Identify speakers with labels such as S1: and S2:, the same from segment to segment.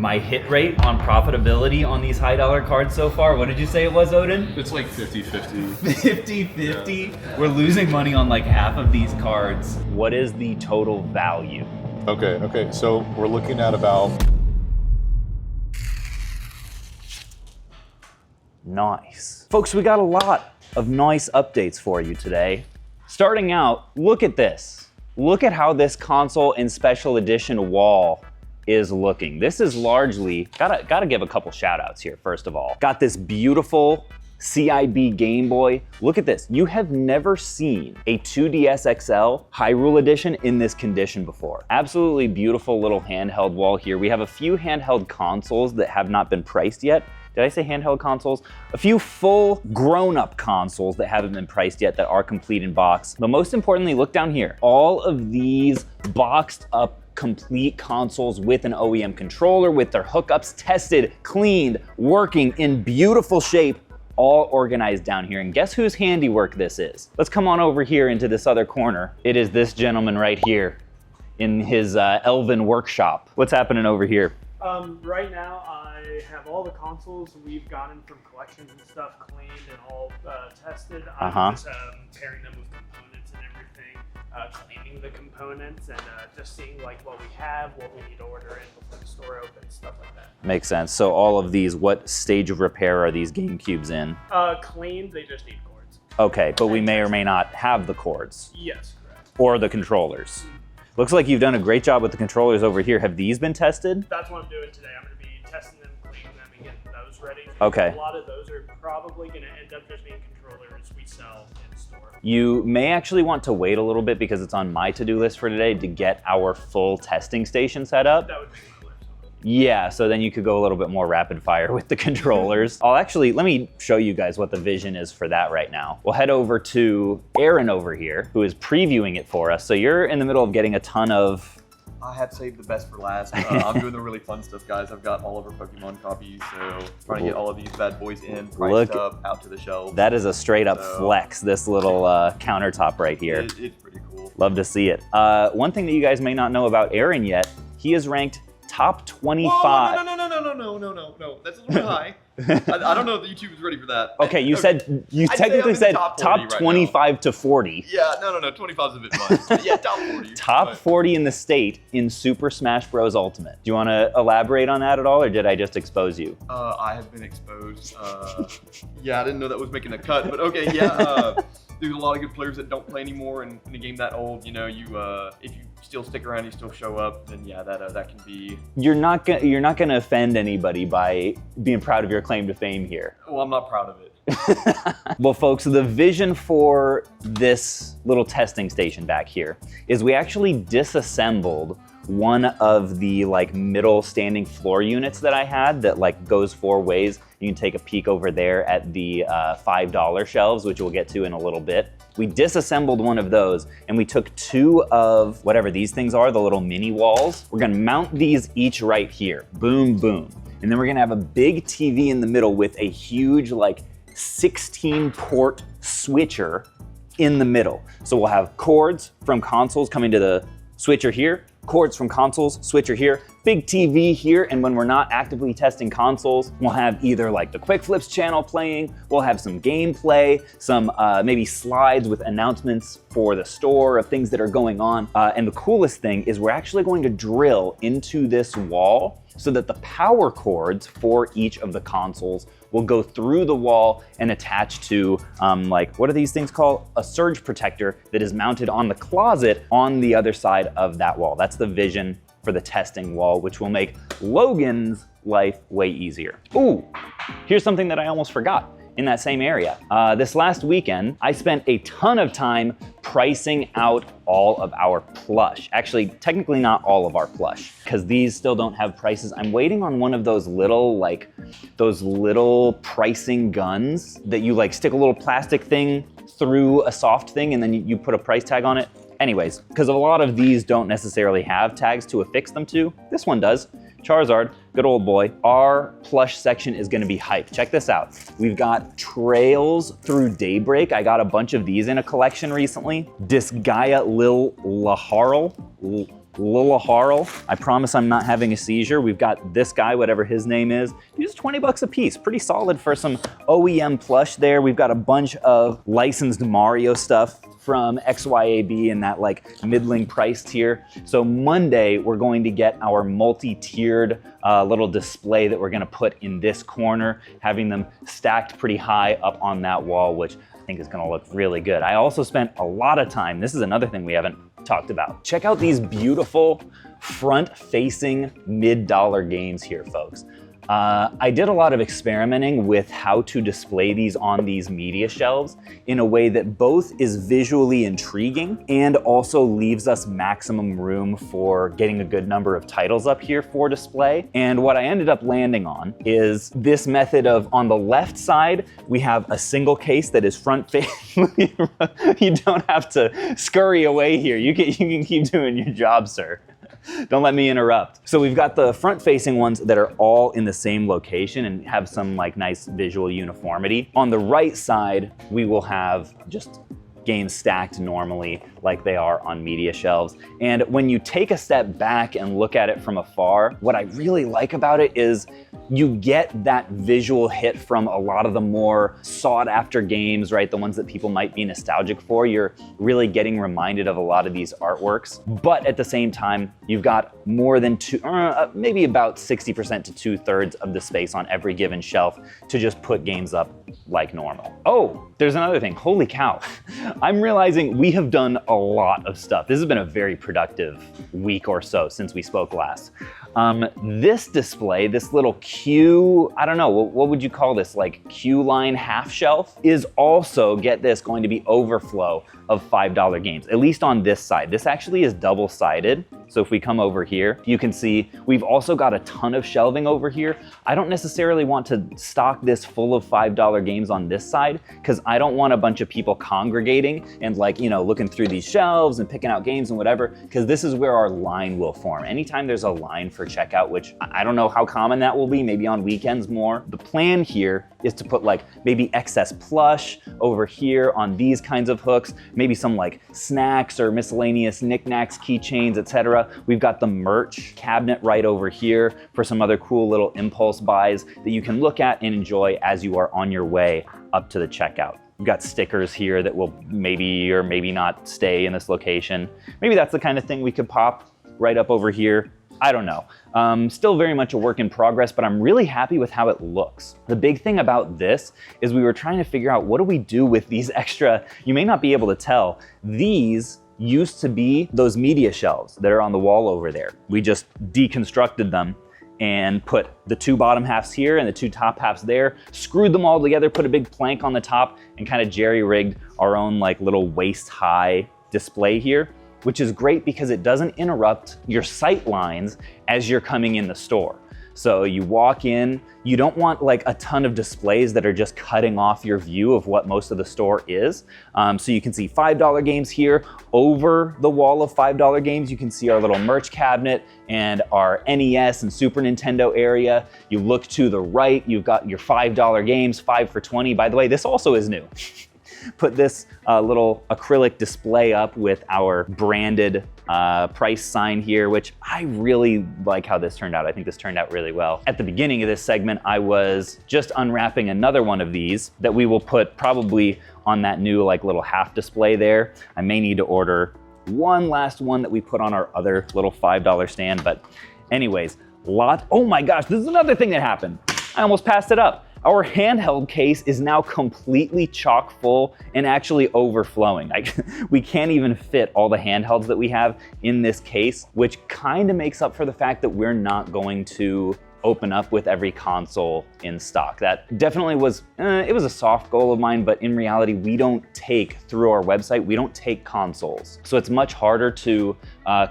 S1: my hit rate on profitability on these high dollar cards so far, what did you say it was, Odin?
S2: It's like 50-50.
S1: 50-50? Yeah. We're losing money on like half of these cards. What is the total value?
S2: Okay, so we're looking at about...
S1: Nice. Folks, we got a lot of nice updates for you today. Starting out, look at this. Look at how this console in special edition wall is looking. This is largely, gotta give a couple shout outs here, first of all. Got this beautiful CIB Game Boy. Look at this. You have never seen a 2DS XL Hyrule Edition in this condition before. Absolutely beautiful little handheld wall here. We have a few handheld consoles that have not been priced yet. Did I say handheld consoles? A few full grown-up consoles that haven't been priced yet that are complete in box. But most importantly, look down here. All of these boxed up complete consoles with an OEM controller, with their hookups tested, cleaned, working in beautiful shape, all organized down here. And guess whose handiwork this is? Let's come on over here into this other corner. It is this gentleman right here in his elven workshop. What's happening over here?
S3: Right now, I have all the consoles we've gotten from collections and stuff cleaned and all tested. I'm just pairing them with components and everything, cleaning the components and just seeing like what we have, what we need to order in before the store opens, stuff like that.
S1: Makes sense. So all of these, what stage of repair are these GameCubes in?
S3: Cleaned, they just need cords.
S1: Okay, but we may or may not have the cords.
S3: Yes, correct.
S1: Or the controllers. Looks like you've done a great job with the controllers over here. Have these been tested?
S3: That's what I'm doing today. I'm going to be testing them, cleaning them, and getting those ready.
S1: Okay.
S3: A lot of those are probably going to end up just being controllers we sell in store.
S1: You may actually want to wait a little bit because it's on my to-do list for today to get our full testing station set up.
S3: That would make my life so much.
S1: Yeah, so then you could go a little bit more rapid fire with the controllers. Let me show you guys what the vision is for that right now. We'll head over to Aaron over here, who is previewing it for us. So you're in the middle of getting a ton of...
S4: I have saved the best for last. I'm doing the really fun stuff, guys. I've got all of our Pokemon copies, so trying to get all of these bad boys in, priced up, out to the shelf.
S1: That is a straight up flex, this little countertop right here.
S4: It's pretty cool.
S1: Love to see it. One thing that you guys may not know about Aaron yet, he is ranked top 25.
S4: Whoa, no. That's a little bit high. I don't know if YouTube is ready for that.
S1: Okay, you technically said top 25 to 40.
S4: Yeah, no, 25 is a bit much. Yeah, top 40.
S1: Top 40 in the state in Super Smash Bros. Ultimate. Do you want to elaborate on that at all, or did I just expose you?
S4: I have been exposed. Yeah, I didn't know that was making a cut, but okay, yeah. There's a lot of good players that don't play anymore, and in a game that old, you know, if you still stick around, you still show up, then yeah, that can be.
S1: You're not gonna offend anybody by being proud of your claim to fame here.
S4: Well, I'm not proud of it.
S1: Well, folks, the vision for this little testing station back here is we actually disassembled one of the like middle standing floor units that I had that like goes 4 ways. You can take a peek over there at the $5 shelves, which we'll get to in a little bit. We disassembled one of those and we took 2 of whatever these things are, the little mini walls. We're gonna mount these each right here, boom, boom. And then we're gonna have a big TV in the middle with a huge like 16 port switcher in the middle. So we'll have cords from consoles coming to the switcher here, cords from consoles, switcher here, big TV here, and when we're not actively testing consoles, we'll have either like the Quick Flips channel playing, we'll have some gameplay, some maybe slides with announcements for the store of things that are going on. And the coolest thing is we're actually going to drill into this wall so that the power cords for each of the consoles will go through the wall and attach to, like, what are these things called? A surge protector that is mounted on the closet on the other side of that wall. That's the vision for the testing wall, which will make Logan's life way easier. Ooh, here's something that I almost forgot. In that same area. This last weekend, I spent a ton of time pricing out all of our plush. Actually, technically not all of our plush, because these still don't have prices. I'm waiting on one of those little pricing guns that you like stick a little plastic thing through a soft thing and then you put a price tag on it. Anyways, because a lot of these don't necessarily have tags to affix them to, this one does. Charizard, good old boy. Our plush section is gonna be hype. Check this out. We've got Trails Through Daybreak. I got a bunch of these in a collection recently. Disgaea Lil Laharl. Lila Harl. I promise I'm not having a seizure. We've got this guy, whatever his name is. He's 20 bucks a piece. Pretty solid for some OEM plush there. We've got a bunch of licensed Mario stuff from XYAB in that like middling price tier. So Monday, we're going to get our multi-tiered little display that we're gonna put in this corner, having them stacked pretty high up on that wall, which I think is gonna look really good. I also spent a lot of time, this is another thing we haven't talked about. Check out these beautiful front-facing mid-dollar games here, folks. I did a lot of experimenting with how to display these on these media shelves in a way that both is visually intriguing and also leaves us maximum room for getting a good number of titles up here for display. And what I ended up landing on is this method of, on the left side, we have a single case that is front facing. You don't have to scurry away here. You can keep doing your job, sir. Don't let me interrupt. So we've got the front-facing ones that are all in the same location and have some like nice visual uniformity. On the right side, we will have just games stacked normally like they are on media shelves. And when you take a step back and look at it from afar, what I really like about it is you get that visual hit from a lot of the more sought after games, right? The ones that people might be nostalgic for. You're really getting reminded of a lot of these artworks. But at the same time, you've got more than maybe about 60% to 2/3 of the space on every given shelf to just put games up like normal. Oh, there's another thing, holy cow. I'm realizing we have done a lot of stuff. This has been a very productive week or so since we spoke last. This display, this little Q, I don't know, what would you call this? Like Q line half shelf is also, get this, going to be overflow of $5 games, at least on this side. This actually is double-sided. So if we come over here, you can see we've also got a ton of shelving over here. I don't necessarily want to stock this full of $5 games on this side because I don't want a bunch of people congregating and like, you know, looking through these shelves and picking out games and whatever, because this is where our line will form. Anytime there's a line for checkout, which I don't know how common that will be, maybe on weekends more. The plan here is to put like maybe excess plush over here on these kinds of hooks, maybe some like snacks or miscellaneous knickknacks, keychains, etc. We've got the merch cabinet right over here for some other cool little impulse buys that you can look at and enjoy as you are on your way up to the checkout. We've got stickers here that will maybe or maybe not stay in this location. Maybe that's the kind of thing we could pop right up over here. I don't know. Still very much a work in progress, but I'm really happy with how it looks. The big thing about this is we were trying to figure out what do we do with these extra, you may not be able to tell, these used to be those media shelves that are on the wall over there. We just deconstructed them and put the two bottom halves here and the two top halves there, screwed them all together, put a big plank on the top, and kind of jerry-rigged our own like little waist-high display here, which is great because it doesn't interrupt your sight lines as you're coming in the store. So you walk in, you don't want like a ton of displays that are just cutting off your view of what most of the store is. So you can see $5 games here. Over the wall of $5 games, you can see our little merch cabinet and our NES and Super Nintendo area. You look to the right, you've got your $5 games, 5 for 20. By the way, this also is new. Put this little acrylic display up with our branded price sign here, which I really like how this turned out. I think this turned out really well. At the beginning of this segment, I was just unwrapping another one of these that we will put probably on that new like little half display there. I may need to order one last one that we put on our other little $5 stand, but anyways, oh my gosh, this is another thing that happened. I almost passed it up. Our handheld case is now completely chock full and actually overflowing. We can't even fit all the handhelds that we have in this case, which kind of makes up for the fact that we're not going to open up with every console in stock. That definitely was, it was a soft goal of mine, but in reality, we don't take, through our website, we don't take consoles. So it's much harder to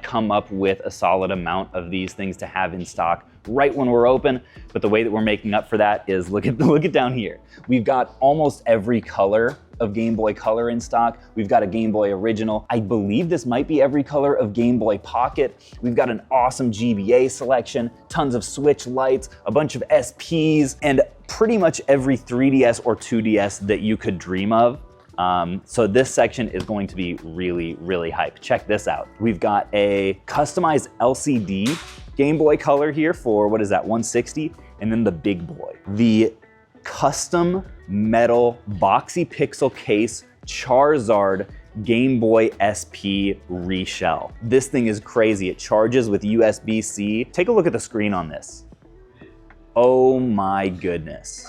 S1: come up with a solid amount of these things to have in stock right when we're open. But the way that we're making up for that is look at down here. We've got almost every color of Game Boy Color in stock. We've got a Game Boy Original. I believe this might be every color of Game Boy Pocket. We've got an awesome GBA selection, tons of Switch lights, a bunch of SPs, and pretty much every 3DS or 2DS that you could dream of. So this section is going to be really, really hype. Check this out. We've got a customized LCD Game Boy Color here for, what is that, 160? And then the big boy. The custom metal boxy pixel case Charizard Game Boy SP reshell. This thing is crazy. It charges with USB-C. Take a look at the screen on this. Oh my goodness.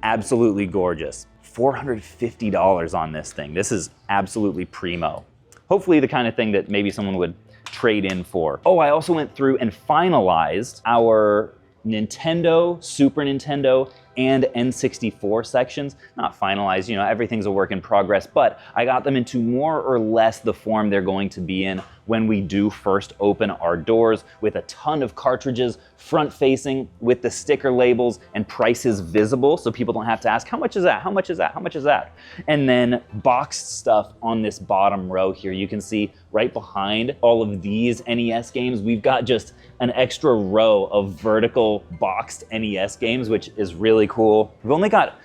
S1: Absolutely gorgeous. $450 on this thing. This is absolutely primo. Hopefully the kind of thing that maybe someone would trade in for. Oh, I also went through and finalized our Nintendo, Super Nintendo, and N64 sections. Not finalized, you know, everything's a work in progress, but I got them into more or less the form they're going to be in when we do first open our doors, with a ton of cartridges front facing with the sticker labels and prices visible so people don't have to ask, how much is that? How much is that? How much is that? And then boxed stuff on this bottom row here. You can see right behind all of these NES games, we've got just an extra row of vertical boxed NES games, which is really cool. We've only got,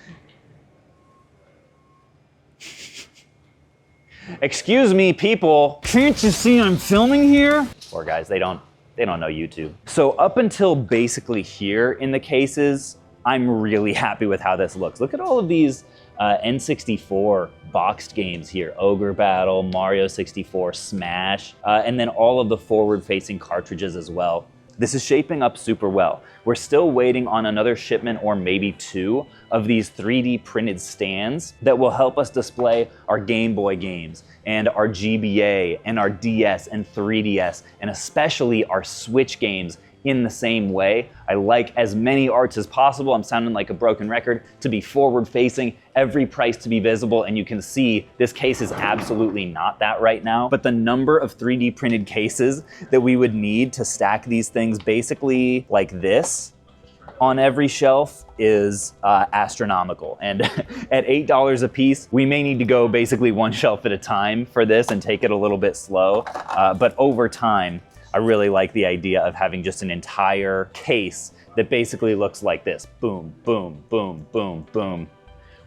S1: excuse me, people. Can't you see I'm filming here? Poor guys, they don't know YouTube. So up until basically here in the cases, I'm really happy with how this looks. Look at all of these N64 boxed games here. Ogre Battle, Mario 64, Smash, and then all of the forward-facing cartridges as well. This is shaping up super well. We're still waiting on another shipment or maybe two of these 3D printed stands that will help us display our Game Boy games and our GBA and our DS and 3DS, and especially our Switch games in the same way. I like as many arts as possible. I'm sounding like a broken record, to be forward facing, every price to be visible, and you can see this case is absolutely not that right now. But the number of 3D printed cases that we would need to stack these things basically like this on every shelf is astronomical. And at $8 a piece, we may need to go basically one shelf at a time for this and take it a little bit slow. But over time, I really like the idea of having just an entire case that basically looks like this. Boom, boom, boom, boom, boom.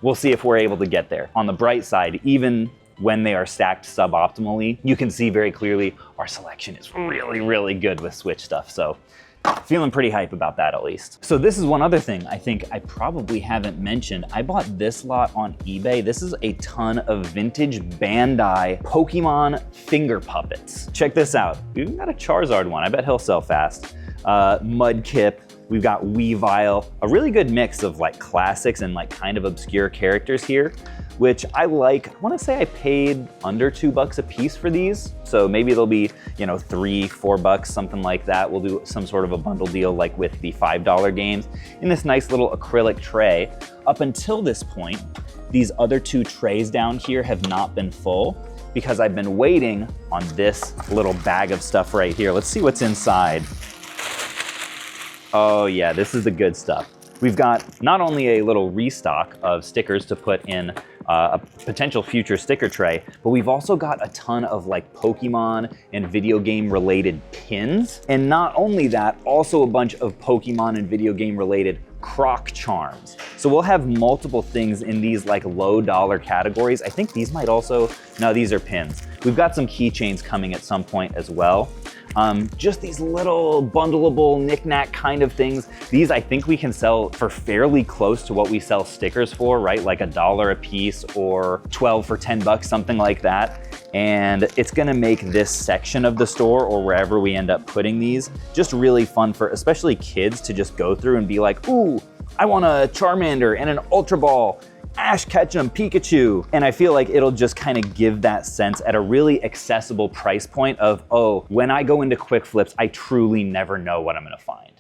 S1: We'll see if we're able to get there. On the bright side, even when they are stacked suboptimally, you can see very clearly our selection is really, really good with Switch stuff. So feeling pretty hype about that at least. So this is one other thing I think I probably haven't mentioned. I bought this lot on eBay. This is a ton of vintage Bandai Pokemon finger puppets. Check this out. We've even got a Charizard one. I bet he'll sell fast. Mudkip. We've got Weavile. A really good mix of like classics and like kind of obscure characters here, which I like. I wanna say I paid under $2 a piece for these. So maybe they'll be, you know, $3, $4, something like that. We'll do some sort of a bundle deal like with the $5 games in this nice little acrylic tray. Up until this point, these other two trays down here have not been full because I've been waiting on this little bag of stuff right here. Let's see what's inside. Oh yeah, this is the good stuff. We've got not only a little restock of stickers to put in a potential future sticker tray, but we've also got a ton of like Pokemon and video game related pins. And not only that, also a bunch of Pokemon and video game related croc charms. So we'll have multiple things in these like low dollar categories. I think these might also, no, these are pins. We've got some keychains coming at some point as well. Just these little bundleable knick-knack kind of things. These I think we can sell for fairly close to what we sell stickers for, right? Like $1 a piece or 12 for 10 bucks, something like that. And it's gonna make this section of the store or wherever we end up putting these just really fun for especially kids to just go through and be like, ooh, I want a Charmander and an Ultra Ball, Ash Ketchum, Pikachu. And I feel like it'll just kind of give that sense at a really accessible price point of, oh, when I go into Quick Flips, I truly never know what I'm gonna find.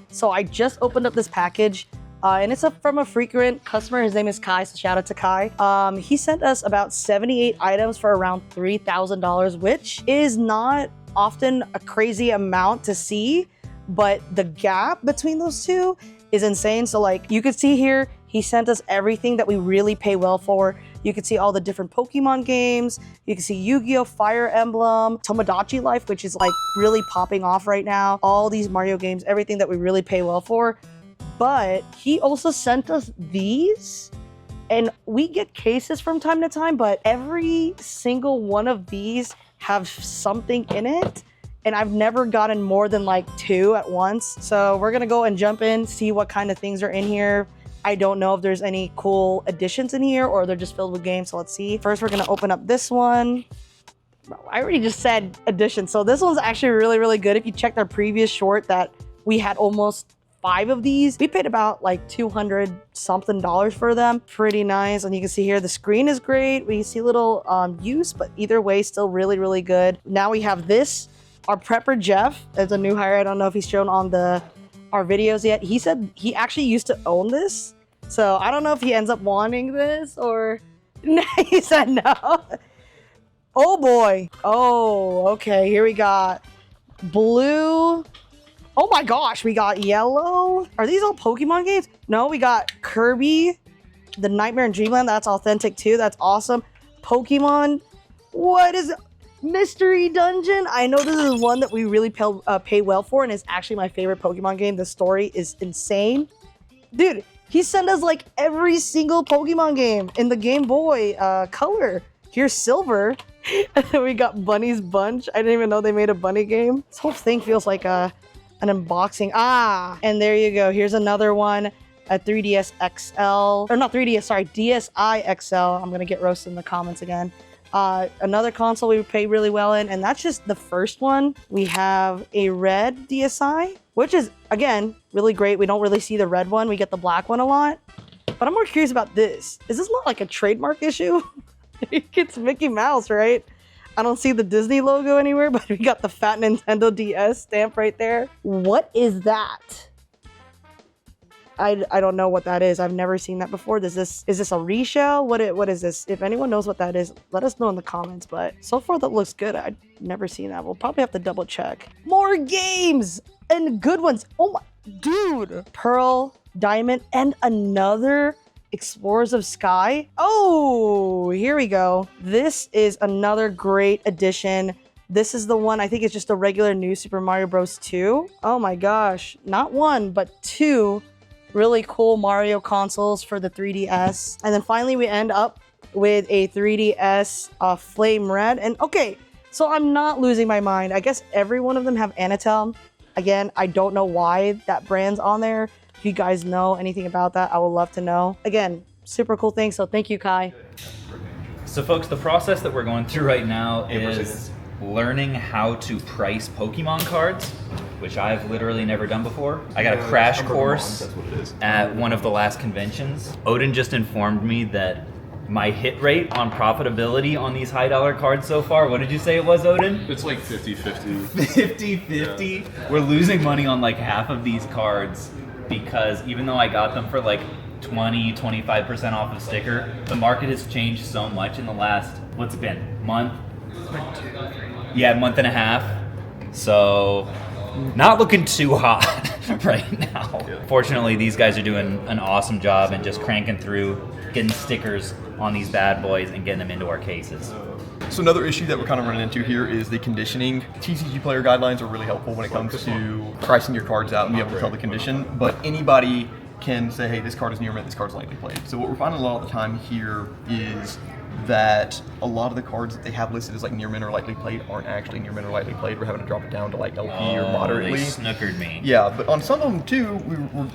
S5: So I just opened up this package and it's from a frequent customer. His name is Kai, so shout out to Kai. He sent us about 78 items for around $3,000, which is not often a crazy amount to see, but the gap between those two is insane. So like you could see here, he sent us everything that we really pay well for. You can see all the different Pokemon games. You can see Yu-Gi-Oh! Fire Emblem, Tomodachi Life, which is like really popping off right now. All these Mario games, everything that we really pay well for. But he also sent us these. And we get cases from time to time, but every single one of these have something in it. And I've never gotten more than like 2 at once. So we're gonna go and jump in, see what kind of things are in here. I don't know if there's any cool additions in here or they're just filled with games, so let's see. First, we're gonna open up this one. Bro, I already just said addition. So this one's actually really, really good. If you checked our previous short that we had almost 5 of these, we paid about like $200 something for them. Pretty nice. And you can see here, the screen is great. We see little use, but either way, still really, really good. Now we have this. Our prepper Jeff is a new hire. I don't know if he's shown on our videos yet. He said he actually used to own this. So I don't know if he ends up wanting this or he said no. Oh boy. Oh, okay. Here we got blue. Oh my gosh, we got yellow. Are these all Pokemon games? No, we got Kirby, the Nightmare in Dreamland. That's authentic too. That's awesome. Pokemon. What is it? Mystery Dungeon. I know this is one that we really pay well for, and it's actually my favorite Pokemon game. The story is insane. Dude, he sent us like every single Pokemon game in the Game Boy Color. Here's Silver. And then we got Bunny's Bunch. I didn't even know they made a bunny game. This whole thing feels like an unboxing. Ah, and there you go. Here's another one, a 3DS XL. Or not 3DS, sorry, DSi XL. I'm gonna get roasted in the comments again. Another console we pay really well in, and that's just the first one. We have a red DSi, which is, again, really great. We don't really see the red one. We get the black one a lot. But I'm more curious about this. Is this not like a trademark issue? It's Mickey Mouse, right? I don't see the Disney logo anywhere, but we got the fat Nintendo DS stamp right there. What is that? I don't know what that is. I've never seen that before. Is this a reshell? What is this? If anyone knows what that is, let us know in the comments. But so far that looks good. I've never seen that. We'll probably have to double check. More games and good ones. Oh my, dude. Pearl, Diamond, and another Explorers of Sky. Oh, here we go. This is another great addition. This is the one, I think it's just a regular new Super Mario Bros. 2. Oh my gosh. Not 1, but 2. Really cool Mario consoles for the 3DS. And then finally we end up with a 3DS Flame Red. And okay, so I'm not losing my mind. I guess every one of them have Anatel. Again, I don't know why that brand's on there. If you guys know anything about that, I would love to know. Again, super cool thing, so thank you, Kai.
S1: So folks, the process that we're going through right now is learning how to price Pokemon cards, which I've literally never done before. I got a crash course at one of the last conventions. Odin just informed me that my hit rate on profitability on these high dollar cards so far, what did you say it was, Odin?
S2: It's like 50-50.
S1: 50-50?
S2: Yeah.
S1: We're losing money on like half of these cards because even though I got them for like 20-25% off of sticker, the market has changed so much in the last, what's it been, month? Yeah, month and a half. So not looking too hot right now.
S2: Yeah.
S1: Fortunately, these guys are doing an awesome job and just cranking through, getting stickers on these bad boys and getting them into our cases.
S4: So another issue that we're kind of running into here is the conditioning. TCG player guidelines are really helpful when it comes to pricing your cards out and be able to tell the condition, but anybody can say, hey, this card is near mint, this card's lightly played. So what we're finding a lot of the time here is that a lot of the cards that they have listed as like near mint or lightly played aren't actually near mint or lightly played. We're having to drop it down to like LP or moderately.
S1: They snookered me.
S4: Yeah, but on some of them too,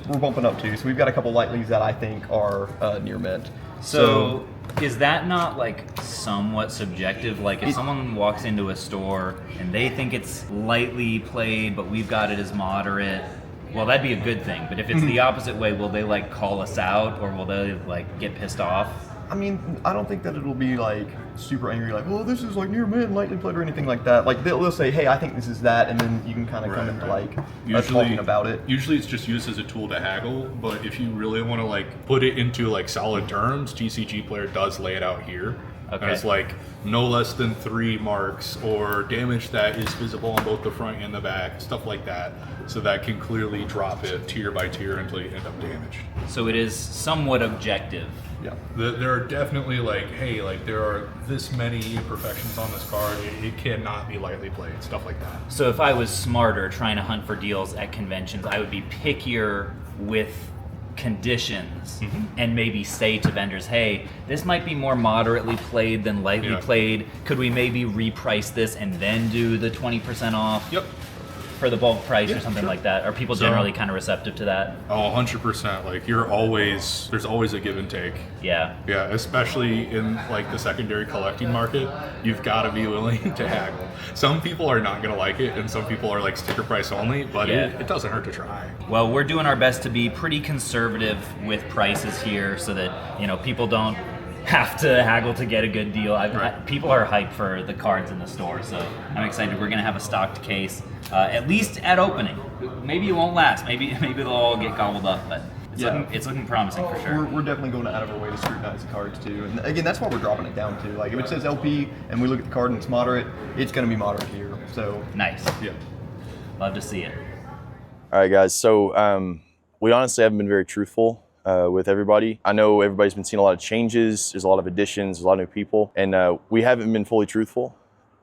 S4: we're bumping up too. So we've got a couple lightlies that I think are near mint.
S1: So is that not like somewhat subjective? Like if someone walks into a store and they think it's lightly played, but we've got it as moderate, well, that'd be a good thing. But if it's the opposite way, will they like call us out or will they like get pissed off?
S4: I mean, I don't think that it'll be like super angry, like, oh, this is like near mint, lightly played, or anything like that. Like they'll say, hey, I think this is that, and then you can kind of come into like talking about it.
S2: Usually it's just used as a tool to haggle, but if you really want to like put it into like solid terms, TCG Player does lay it out here.
S1: Okay.
S2: And it's like no less than 3 marks or damage that is visible on both the front and the back, stuff like that. So that can clearly drop it tier by tier until you end up damaged.
S1: So it is somewhat objective.
S2: Yeah, there are definitely like, hey, like there are this many imperfections on this card. It cannot be lightly played, stuff like that.
S1: So if I was smarter trying to hunt for deals at conventions, I would be pickier with conditions and maybe say to vendors, hey, this might be more moderately played than lightly played. Could we maybe reprice this and then do the 20% off?
S2: Yep.
S1: For the bulk price or something like that? Are people generally kind of receptive to that?
S2: Oh, 100%. Like there's always a give and take.
S1: Yeah.
S2: Yeah, especially in like the secondary collecting market, you've got to be willing to haggle. Some people are not going to like it, and some people are like sticker price only, but it doesn't hurt to try.
S1: Well, we're doing our best to be pretty conservative with prices here so that, you know, people don't have to haggle to get a good deal. People are hyped for the cards in the store, so I'm excited. We're gonna have a stocked case, at least at opening. Maybe it won't last. Maybe they'll all get gobbled up, but it's looking promising for sure.
S4: We're definitely going out of our way to scrutinize the cards too, and again, that's why we're dropping it down to. Like if it says LP and we look at the card and it's moderate, it's gonna be moderate here. So
S1: nice.
S2: Yeah.
S1: Love to see it.
S6: All right, guys. So we honestly haven't been very truthful with everybody. I know everybody's been seeing a lot of changes. There's a lot of additions, there's a lot of new people, and we haven't been fully truthful.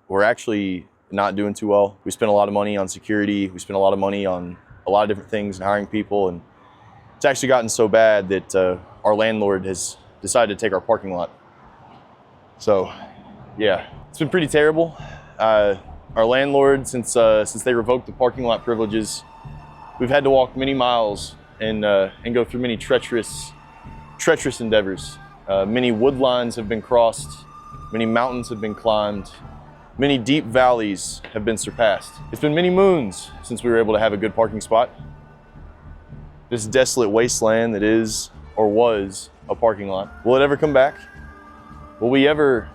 S6: We're actually not doing too well. We spent a lot of money on security. We spent a lot of money on a lot of different things and hiring people, and it's actually gotten so bad that our landlord has decided to take our parking lot. So, yeah, it's been pretty terrible. Our landlord, since they revoked the parking lot privileges, we've had to walk many miles and go through many treacherous endeavors. Many wood lines have been crossed, many mountains have been climbed, many deep valleys have been surpassed. It's been many moons since we were able to have a good parking spot. This desolate wasteland that is or was a parking lot, will it ever come back? Will we ever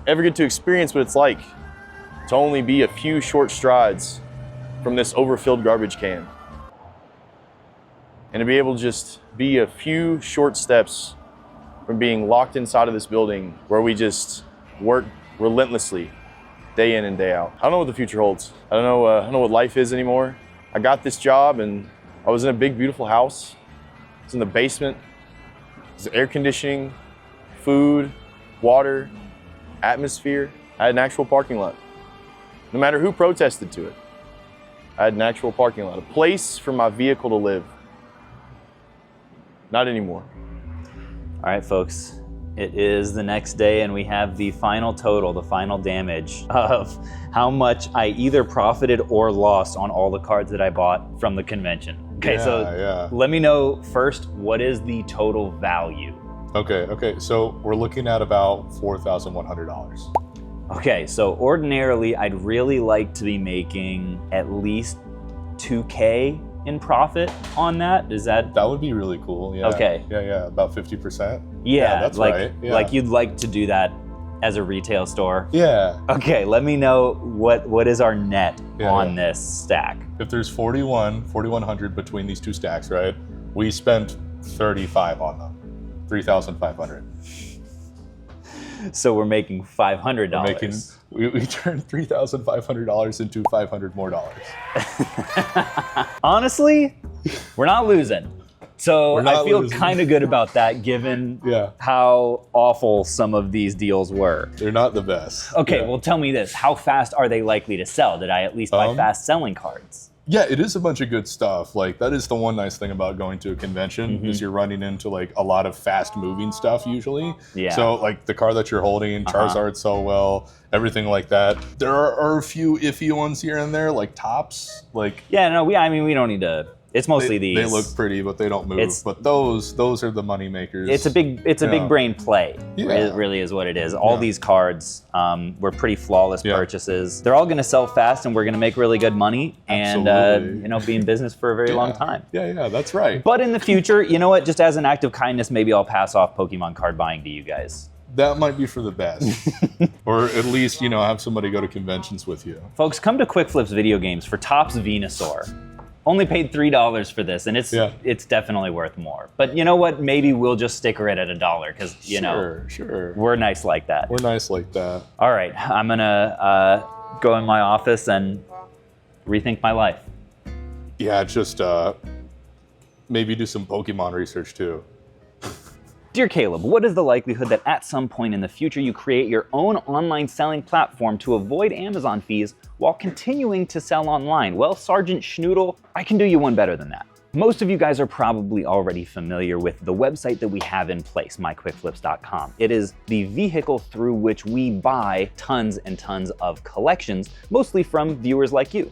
S6: get to experience what it's like to only be a few short strides from this overfilled garbage can? And to be able to just be a few short steps from being locked inside of this building where we just work relentlessly day in and day out. I don't know what the future holds. I don't know what life is anymore. I got this job and I was in a big, beautiful house. I was in the basement. There's air conditioning, food, water, atmosphere. I had an actual parking lot. No matter who protested to it, I had an actual parking lot, a place for my vehicle to live. Not anymore.
S1: All right, folks, it is the next day and we have the final total, the final damage of how much I either profited or lost on all the cards that I bought from the convention. Okay, let me know first, what is the total value?
S2: Okay, so we're looking at about $4,100.
S1: Okay, so ordinarily I'd really like to be making at least $2K in profit on that. Is that?
S2: That would be really cool. Yeah.
S1: Okay.
S2: Yeah, about 50%.
S1: Yeah,
S2: that's
S1: like,
S2: right. Yeah.
S1: Like you'd like to do that as a retail store.
S2: Yeah.
S1: Okay, let me know what is our net on this stack.
S2: If there's 4,100 between these two stacks, right? We spent 35 on them, 3,500.
S1: So we're making $500.
S2: We turned $3,500 into $500 more dollars.
S1: Honestly, we're not losing. So I feel kind of good about that, given how awful some of these deals were.
S2: They're not the best.
S1: Okay, well tell me this, how fast are they likely to sell? Did I at least buy fast selling cards?
S2: Yeah, it is a bunch of good stuff. Like that is the one nice thing about going to a convention is you're running into like a lot of fast moving stuff usually. Yeah. So like the car that you're holding, Charizard so well, everything like that. There are a few iffy ones here and there, like tops. Like
S1: we don't need to. It's mostly these.
S2: They look pretty, but they don't move. But those are the money makers.
S1: It's a big brain play. Yeah. It really is what it is. All these cards were pretty flawless purchases. They're all going to sell fast, and we're going to make really good money, and be in business for a very long time.
S2: Yeah, that's right.
S1: But in the future, you know what? Just as an act of kindness, maybe I'll pass off Pokemon card buying to you guys.
S2: That might be for the best. Or at least, have somebody go to conventions with you.
S1: Folks, come to Quick Flips Video Games for Topps Venusaur. Only paid $3 for this, and it's definitely worth more. But you know what? Maybe we'll just sticker it at $1 because
S2: Sure.
S1: We're nice like that.
S2: We're nice like that.
S1: All right, I'm gonna go in my office and rethink my life.
S2: Yeah, just maybe do some Pokemon research too.
S1: Dear Caleb, what is the likelihood that at some point in the future you create your own online selling platform to avoid Amazon fees while continuing to sell online? Well, Sergeant Schnoodle, I can do you one better than that. Most of you guys are probably already familiar with the website that we have in place, myquickflips.com. It is the vehicle through which we buy tons and tons of collections, mostly from viewers like you.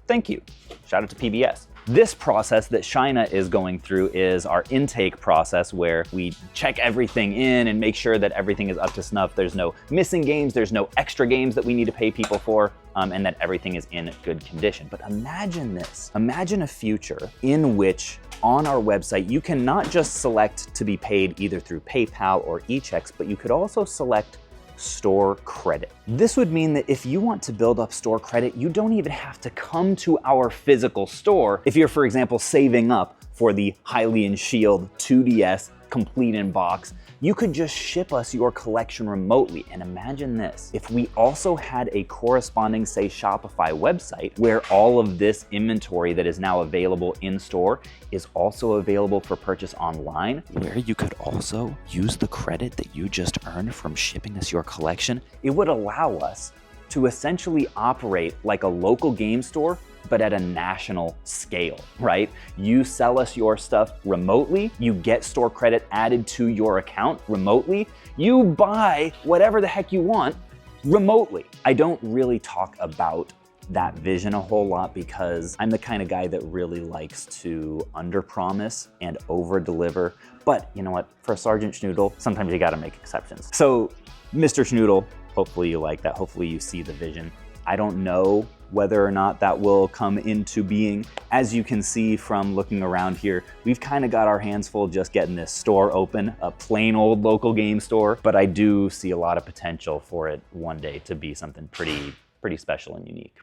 S1: Thank you. Shout out to PBS. This process that Shina is going through is our intake process, where we check everything in and make sure that everything is up to snuff. There's no missing games, there's no extra games that we need to pay people for, and that everything is in good condition. But imagine this. Imagine a future in which on our website, you can not just select to be paid either through PayPal or eChecks, but you could also select store credit. This would mean that if you want to build up store credit, you don't even have to come to our physical store. If you're, for example, saving up for the Hylian Shield 2DS complete in box, you could just ship us your collection remotely. And imagine this, if we also had a corresponding, say, Shopify website where all of this inventory that is now available in store is also available for purchase online, where you could also use the credit that you just earned from shipping us your collection, it would allow us to essentially operate like a local game store, but at a national scale, right? You sell us your stuff remotely, you get store credit added to your account remotely, you buy whatever the heck you want remotely. I don't really talk about that vision a whole lot because I'm the kind of guy that really likes to underpromise and overdeliver. But you know what? For Sergeant Schnoodle, sometimes you gotta make exceptions. So, Mr. Schnoodle, hopefully you like that. Hopefully you see the vision. I don't know whether or not that will come into being. As you can see from looking around here, we've kind of got our hands full just getting this store open, a plain old local game store, but I do see a lot of potential for it one day to be something pretty special and unique.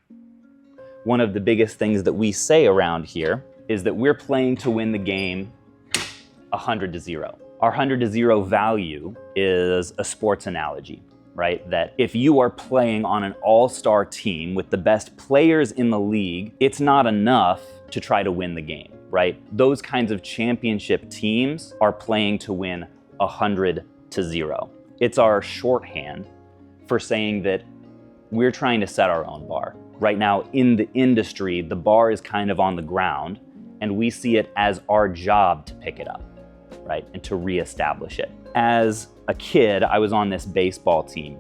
S1: One of the biggest things that we say around here is that we're playing to win the game 100-0. Our 100-0 value is a sports analogy, right? That if you are playing on an all-star team with the best players in the league, it's not enough to try to win the game, right? Those kinds of championship teams are playing to win 100-0. It's our shorthand for saying that we're trying to set our own bar. Right now in the industry, the bar is kind of on the ground, and we see it as our job to pick it up, right? And to reestablish it. As a kid, I was on this baseball team.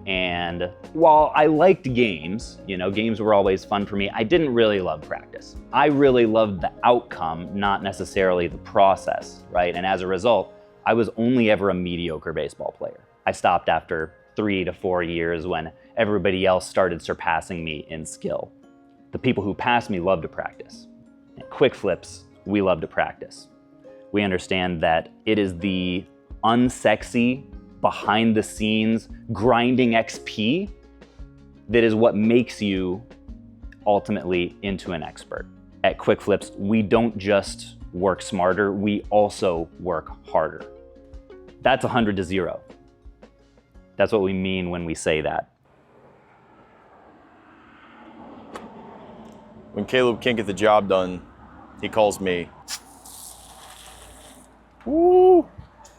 S1: And while I liked games, you know, games were always fun for me, I didn't really love practice. I really loved the outcome, not necessarily the process, right? And as a result, I was only ever a mediocre baseball player. I stopped after 3 to 4 years when everybody else started surpassing me in skill. The people who passed me loved to practice. At Quick Flips, we love to practice. We understand that it is the unsexy, behind the scenes, grinding XP that is what makes you ultimately into an expert. At Quick Flips, we don't just work smarter, we also work harder. That's 100-0. That's what we mean when we say that.
S6: When Caleb can't get the job done, he calls me. Woo!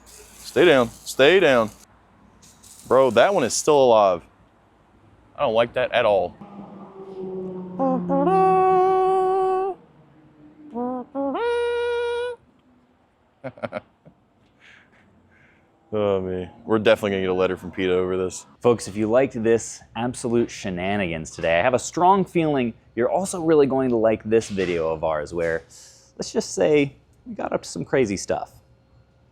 S6: Stay down, stay down. Bro, that one is still alive. I don't like that at all. Oh, man. We're definitely gonna get a letter from PETA over this.
S1: Folks, if you liked this absolute shenanigans today, I have a strong feeling you're also really going to like this video of ours where, let's just say, we got up to some crazy stuff.